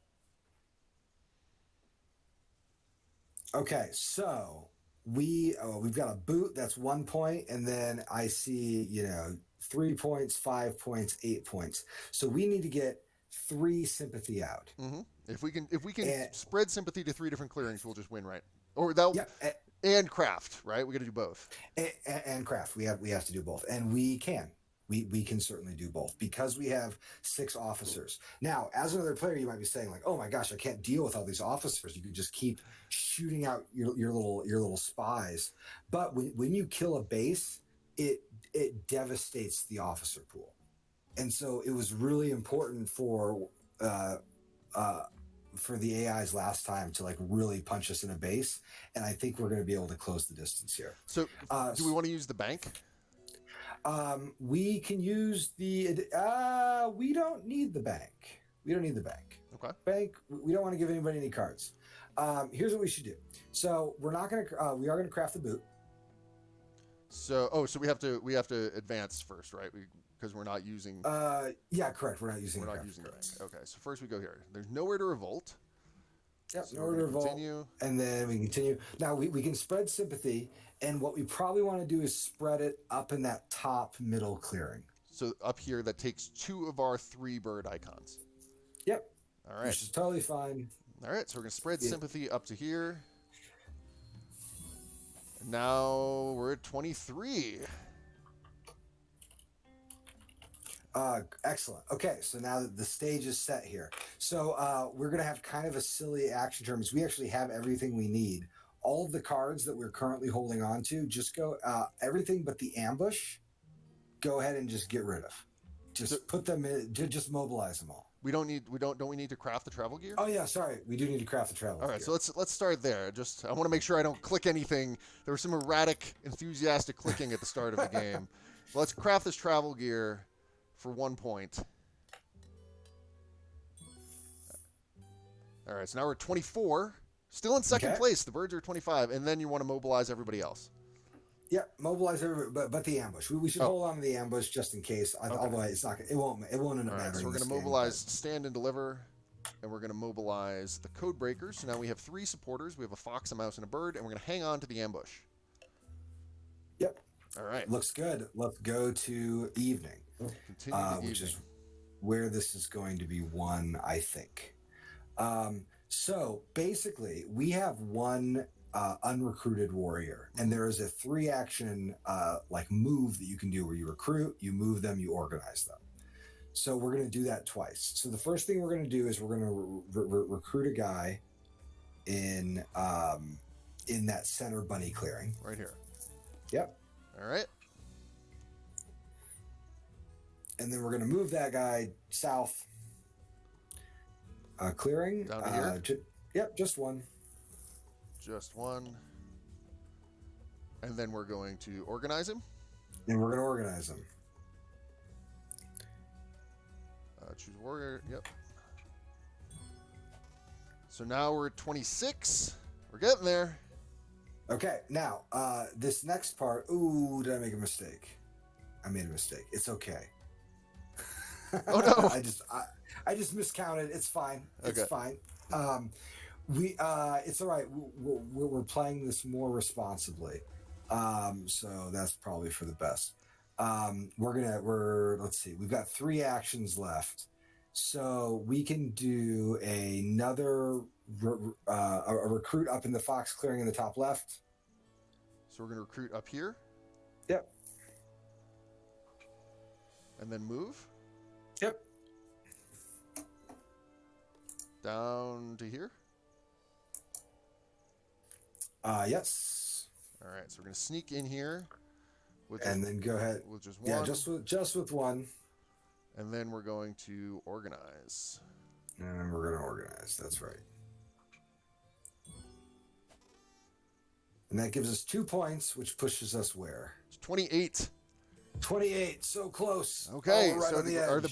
Okay, so we've got a boot, that's 1 point, and then I see 3 points, 5 points, 8 points. So we need to get 3 sympathy out. Mm-hmm. If we can spread sympathy to 3 different clearings, we'll just win, right? Or and craft, right? We got to do both. And craft, we have to do both, and we can. We can certainly do both because we have 6 officers. Now, as another player, you might be saying like, "Oh my gosh, I can't deal with all these officers." You can just keep shooting out your little spies. But when you kill a base, it devastates the officer pool. And so it was really important for the AIs last time to like really punch us in a base, and I think we're going to be able to close the distance here. So, do we want to use the bank? We can use we don't need the bank. Okay. Bank, we don't want to give anybody any cards. Here's what we should do. So we are going to craft the boot. So we have to advance first, right? Because we're not using. Yeah, correct. We're not using the bank. Okay, so first we go here. There's nowhere to revolt. Yep, so nowhere to revolt. Continue. And then we continue. Now we can spread sympathy. And what we probably want to do is spread it up in that top middle clearing. So up here, that takes 2 of our 3 bird icons. Yep. All right. Which is totally fine. All right. So we're going to spread sympathy up to here. And now we're at 23. Excellent. Okay. So now the stage is set here. So we're going to have kind of a silly action term. We actually have everything we need. All of the cards that we're currently holding on to, just go everything but the ambush. Go ahead and just get rid of. Just put them in. Just mobilize them all. Don't we need to craft the travel gear? Oh yeah, sorry, we do need to craft the travel gear. All right, so let's start there. I want to make sure I don't click anything. There was some erratic, enthusiastic clicking at the start of the game. So let's craft this travel gear for 1 point. All right, so now we're at 24. Still in second place. The birds are 25, and then you want to mobilize everybody else. Yeah, mobilize everybody, but the ambush. We should hold on to the ambush just in case. Although it's not, it won't end up mattering. So we're going to mobilize stand and deliver, and we're going to mobilize the code breakers. So now we have 3 supporters. We have a fox, a mouse, and a bird, and we're going to hang on to the ambush. Yep. All right. Looks good. Let's go to evening. Continue the which evening. is where this is going to be won, I think. So basically, we have one unrecruited warrior, and there is a 3-action like move that you can do where you recruit, you move them, you organize them. So we're going to do that twice. So the first thing we're going to do is we're going to recruit a guy in that center bunny clearing. Right here. Yep. All right. And then we're going to move that guy south. Clearing. Down to here? Yep, just one. Just one. And then we're going to organize him. And we're going to organize him. Choose warrior. Yep. So now we're at 26. We're getting there. Okay, now this next part. Ooh, did I make a mistake? I made a mistake. It's okay. Oh no! I just miscounted. It's fine. It's Okay. fine. It's all right. We're playing this more responsibly. So that's probably for the best. Let's see. We've got 3 actions left, so we can do another a recruit up in the fox clearing in the top left. So we're going to recruit up here. Yep. And then move Yep. down to here. Yes. All right. So we're going to sneak in here. And then go ahead. With just one. Yeah, just with one. And then we're going to organize. And we're going to organize. That's right. And that gives us 2 points, which pushes us where? It's 28. 28. So close. Okay. Oh, right so on the edge. are the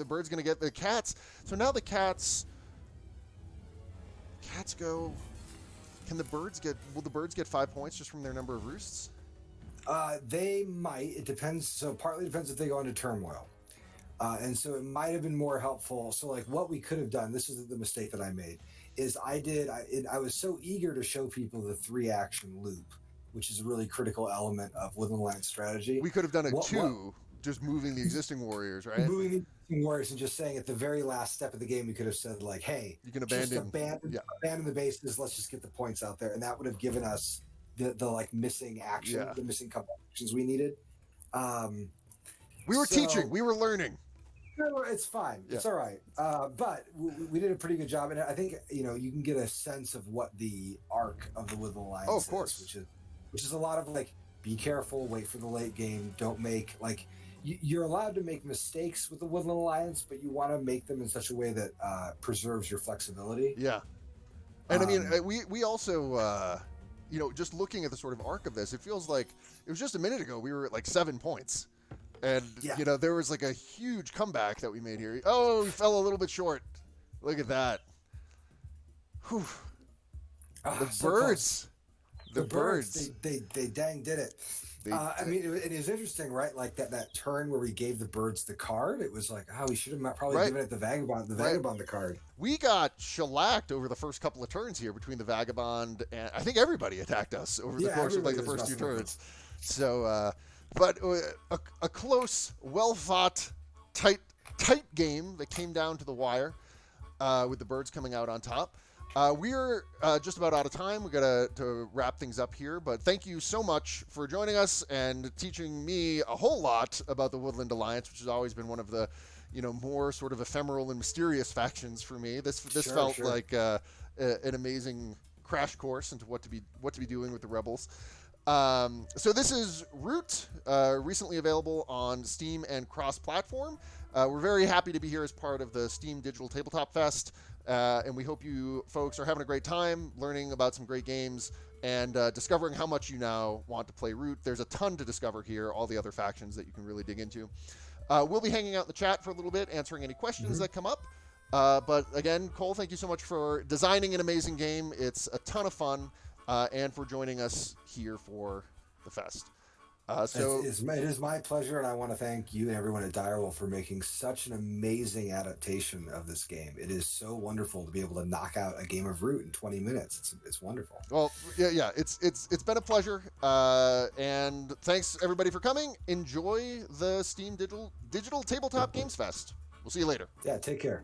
birds going to get the cats? So now the cats go. Can the birds get? Will the birds get 5 points just from their number of roosts? They might. It depends. So partly depends if they go into turmoil. And so it might have been more helpful. So like what we could have done, this is the mistake that I made, is I was so eager to show people the 3-action loop, which is a really critical element of Woodland Alliance strategy. We could have done it just moving the existing warriors, right? Moving the existing warriors and just saying at the very last step of the game, we could have said like, hey, you can abandon abandon the bases. Let's just get the points out there. And that would have given us the like missing action, the missing couple actions we needed. We were teaching, we were learning. It's fine. Yeah. It's all right. But we did a pretty good job. And I think, you can get a sense of what the arc of the Woodland Alliance of course. is, which is a lot of like, be careful, wait for the late game. Don't make like, you're allowed to make mistakes with the Woodland Alliance, but you want to make them in such a way that preserves your flexibility. Yeah. And I mean, we also, just looking at the sort of arc of this, it feels like it was just a minute ago we were at like 7 points. And, there was like a huge comeback that we made here. Oh, we fell a little bit short. Look at that. Whew. The birds. The birds. They dang did it. I mean, it is interesting, right? Like that turn where we gave the birds the card. It was like, we should have probably given it the Vagabond the card. We got shellacked over the first couple of turns here between the Vagabond and I think everybody attacked us over the course of like the first 2 turns. So, but a close, well-fought, tight game that came down to the wire with the birds coming out on top. We're just about out of time. We got to wrap things up here, but thank you so much for joining us and teaching me a whole lot about the Woodland Alliance, which has always been one of the, more sort of ephemeral and mysterious factions for me. This felt like an amazing crash course into what to be doing with the Rebels. So this is Root, recently available on Steam and cross-platform. We're very happy to be here as part of the Steam Digital Tabletop Fest, and we hope you folks are having a great time learning about some great games and discovering how much you now want to play Root. There's a ton to discover here, all the other factions that you can really dig into. We'll be hanging out in the chat for a little bit, answering any questions that come up. But again, Cole, thank you so much for designing an amazing game. It's a ton of fun. And for joining us here for the fest. It is my pleasure, and I want to thank you and everyone at Direwolf for making such an amazing adaptation of this game. It is so wonderful to be able to knock out a game of Root in 20 minutes. It's wonderful. Well, yeah, it's been a pleasure, and thanks everybody for coming. Enjoy the Steam Digital Tabletop Games Fest. We'll see you later. Yeah, take care.